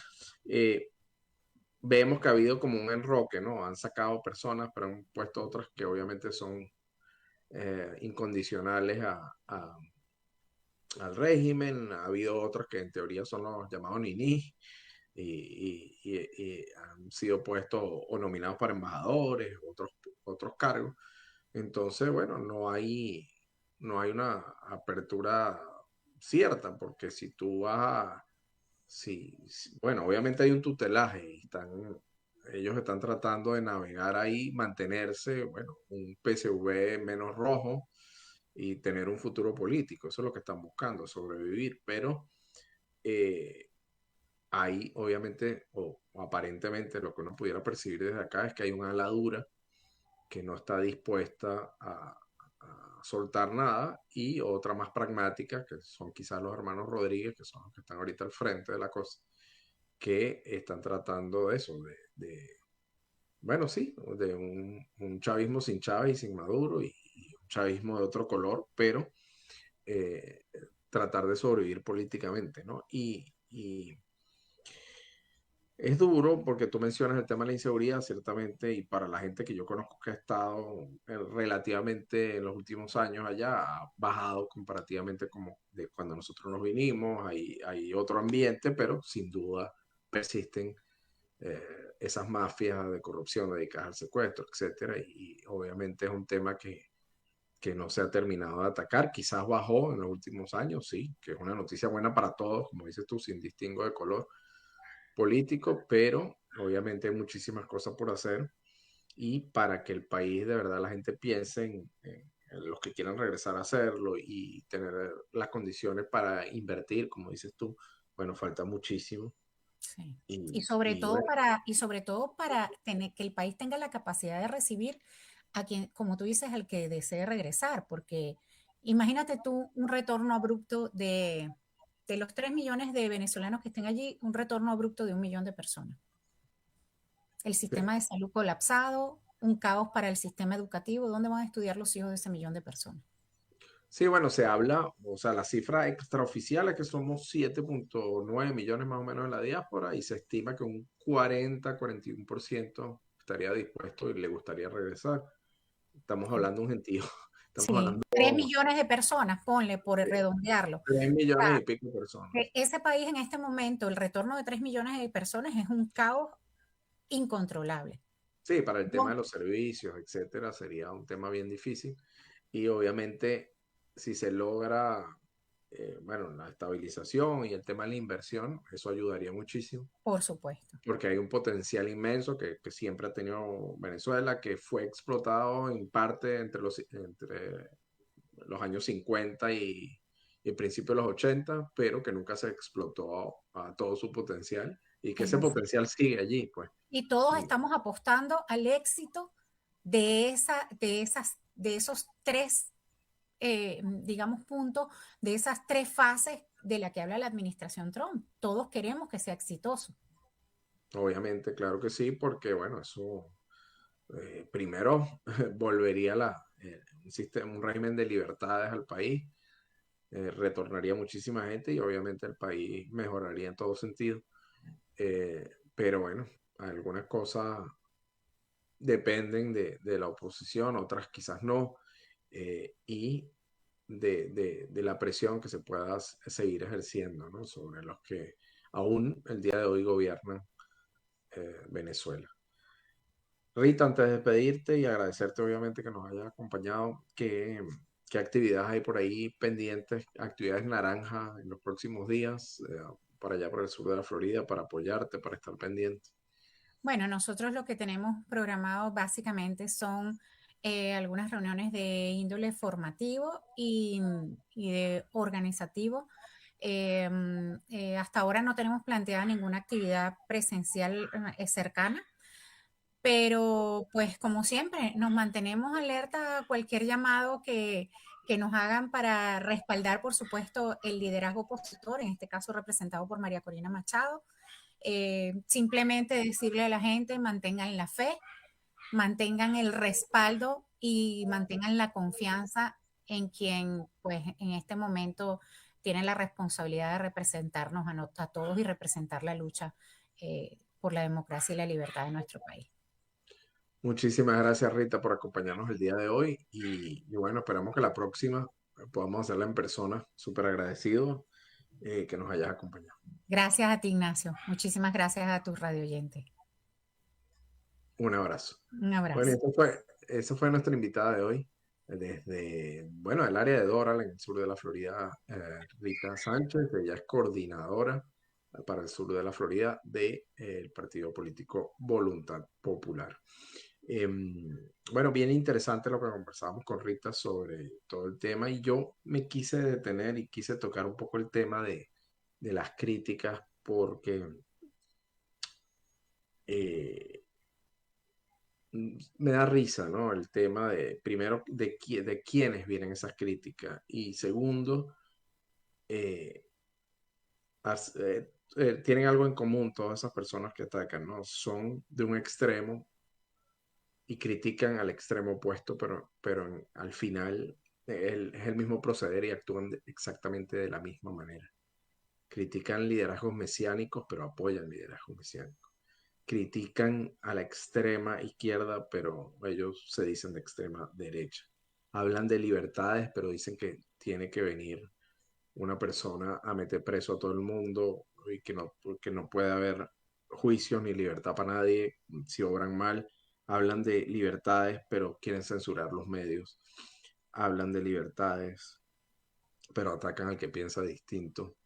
Vemos que ha habido como un enroque, ¿no? Han sacado personas, pero han puesto otras que obviamente son incondicionales al régimen. Ha habido otros que en teoría son los llamados ninis y han sido puestos o nominados para embajadores, otros cargos. Entonces, bueno, no hay una apertura cierta, porque si tú vas a, bueno, obviamente hay un tutelaje y ellos están tratando de navegar ahí, mantenerse, bueno, un PSV menos rojo y tener un futuro político. Eso es lo que están buscando, sobrevivir. Pero hay, obviamente, o aparentemente, lo que uno pudiera percibir desde acá es que hay una ala dura que no está dispuesta a soltar nada, y otra más pragmática, que son quizás los hermanos Rodríguez, que son los que están ahorita al frente de la cosa, que están tratando de eso, bueno, sí, de un chavismo sin Chávez y sin Maduro, y un chavismo de otro color, pero eh, tratar de sobrevivir políticamente, ¿no? Y es duro porque tú mencionas el tema de la inseguridad, ciertamente, y para la gente que yo conozco que ha estado relativamente en los últimos años allá, ha bajado comparativamente como de cuando nosotros nos vinimos. Hay otro ambiente, pero sin duda persisten eh, esas mafias de corrupción dedicadas al secuestro, etcétera, y obviamente es un tema que no se ha terminado de atacar. Quizás bajó en los últimos años, sí, que es una noticia buena para todos, como dices tú, sin distingo de color político, pero obviamente hay muchísimas cosas por hacer, y para que el país, de verdad, la gente piense en los que quieran regresar a hacerlo y tener las condiciones para invertir, como dices tú, bueno, falta muchísimo. Sí. Y, Todo bueno, y sobre todo para tener, que el país tenga la capacidad de recibir a quien, como tú dices, al que desee regresar, porque imagínate tú un retorno abrupto de los 3 millones de venezolanos que estén allí, un retorno abrupto de 1 millón de personas. El sistema de salud colapsado, un caos para el sistema educativo. ¿Dónde van a estudiar los hijos de ese millón de personas? sí, bueno, se habla, o sea, la cifra extraoficial es que somos 7,9 millones más o menos en la diáspora, y se estima que un 40-41% estaría dispuesto y le gustaría regresar. Estamos Sí. hablando de un gentío, estamos Sí, hablando 3 millones de personas, ponle por de redondearlo. 3 millones y pico de personas. Ese país en este momento, el retorno de 3 millones de personas es un caos incontrolable. Sí, para el tema No, de los servicios, etcétera, sería un tema bien difícil. Y obviamente, si se logra, bueno, la estabilización y el tema de la inversión, eso ayudaría muchísimo, por supuesto. porque hay un potencial inmenso que siempre ha tenido Venezuela, que fue explotado en parte entre los años 50 y el principio de los 80, pero que nunca se explotó a todo su potencial, y que Es ese así. potencial sigue allí, pues. Y todos Y estamos apostando al éxito de esos tres, digamos, puntos, de esas tres fases de la que habla la administración Trump. Todos queremos que sea exitoso. obviamente, claro que sí, porque bueno, eso primero volvería un régimen de libertades al país, retornaría muchísima gente y obviamente el país mejoraría en todo sentido. Pero bueno, algunas cosas dependen de la oposición, otras quizás no, y de la presión que se pueda seguir ejerciendo, ¿no?, sobre los que aún el día de hoy gobiernan Venezuela. Rita, antes de despedirte y agradecerte obviamente que nos hayas acompañado, ¿qué actividades hay por ahí pendientes, actividades naranjas en los próximos días, para allá por el sur de la Florida, para apoyarte, para estar pendiente? Bueno, nosotros lo que tenemos programado básicamente son algunas reuniones de índole formativo y de organizativo. Hasta ahora no tenemos planteada ninguna actividad presencial cercana, pero pues como siempre nos mantenemos alerta a cualquier llamado que nos hagan para respaldar, por supuesto, el liderazgo opositor, en este caso representado por María Corina Machado. Simplemente decirle a la gente, mantengan la fe, mantengan el respaldo y mantengan la confianza en quien, pues, en este momento tienen la responsabilidad de representarnos a todos y representar la lucha por la democracia y la libertad de nuestro país. Muchísimas gracias, Rita, por acompañarnos el día de hoy y bueno, esperamos que la próxima podamos hacerla en persona. Súper agradecido que nos hayas acompañado. Gracias a ti, Ignacio. Muchísimas gracias a tus radio oyentes. Un abrazo. Un abrazo. Bueno, esa fue nuestra invitada de hoy, desde, bueno, el área de Doral, en el sur de la Florida, Rita Sánchez. Ella es coordinadora para el sur de la Florida del partido político Voluntad Popular. Bueno, bien interesante lo que conversábamos con Rita sobre todo el tema, y yo me quise detener y quise tocar un poco el tema de las críticas, porque me da risa, ¿no? El tema de, primero, de quiénes vienen esas críticas, y segundo, tienen algo en común todas esas personas que atacan, ¿no? Son de un extremo y critican al extremo opuesto, pero al final es el mismo proceder y actúan exactamente de la misma manera. Critican liderazgos mesiánicos, pero apoyan liderazgos mesiánicos. Critican a la extrema izquierda, pero ellos se dicen de extrema derecha. Hablan de libertades, pero dicen que tiene que venir una persona a meter preso a todo el mundo y que no puede haber juicios ni libertad para nadie si obran mal. Hablan de libertades, pero quieren censurar los medios. Hablan de libertades, pero atacan al que piensa distinto.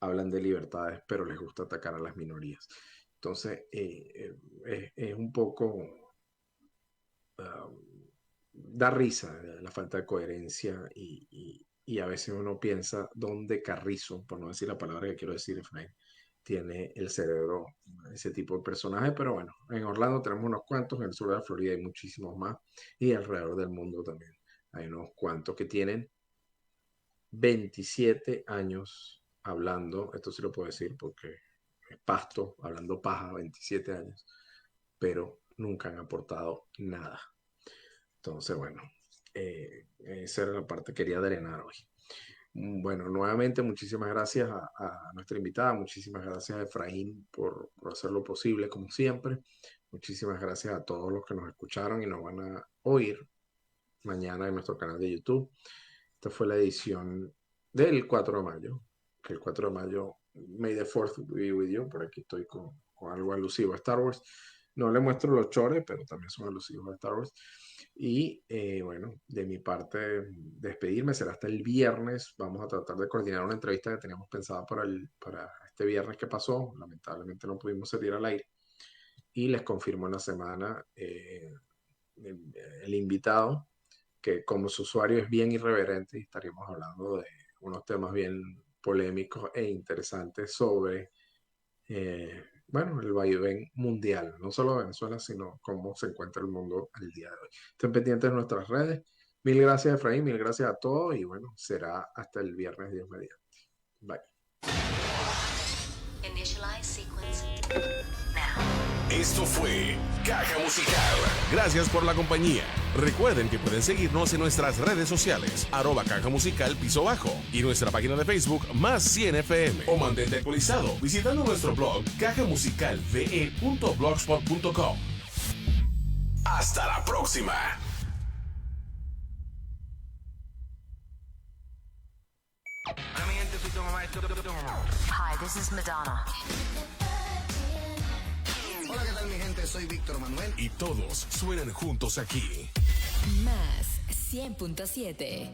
Hablan de libertades, pero les gusta atacar a las minorías. Entonces, es un poco... da risa la falta de coherencia y a veces uno piensa dónde Carrizo, por no decir la palabra que quiero decir, Efraín, tiene el cerebro ese tipo de personaje. Pero bueno, en Orlando tenemos unos cuantos, en el sur de la Florida hay muchísimos más, y alrededor del mundo también hay unos cuantos que tienen 27 años hablando, esto sí lo puedo decir porque es pasto, hablando paja, 27 años, pero nunca han aportado nada. Entonces, bueno, esa era la parte que quería drenar hoy. Bueno, nuevamente muchísimas gracias a nuestra invitada, muchísimas gracias a Efraín por hacer lo posible, como siempre. Muchísimas gracias a todos los que nos escucharon y nos van a oír mañana en nuestro canal de YouTube. Esta fue la edición del 4 de mayo, que el 4 de mayo, May the 4th be with you. Por aquí estoy con algo alusivo a Star Wars. No le muestro los chores, pero también son alusivos a Star Wars. Y bueno, de mi parte, despedirme. Será hasta el viernes. Vamos a tratar de coordinar una entrevista que teníamos pensada para este viernes que pasó. Lamentablemente no pudimos salir al aire. Y les confirmo en la semana el invitado, que como su usuario es bien irreverente, y estaríamos hablando de unos temas bien polémicos e interesantes sobre bueno, el vaivén mundial, no solo Venezuela, sino cómo se encuentra el mundo al día de hoy. Estén pendientes de nuestras redes. Mil gracias, Efraín, mil gracias a todos, y bueno, será hasta el viernes, Dios mediante. Bye. Initialize sequence now. Esto fue Caja Musical. Gracias por la compañía. Recuerden que pueden seguirnos en nuestras redes sociales, @Caja Musical _bajo, y nuestra página de Facebook Más 100 FM. O mantente actualizado visitando nuestro blog cajamusicalve.blogspot.com. Hasta la próxima. Hi, this is Madonna. Hola, ¿qué tal mi gente? Soy Víctor Manuel. Y todos suenan juntos aquí. Más 100.7.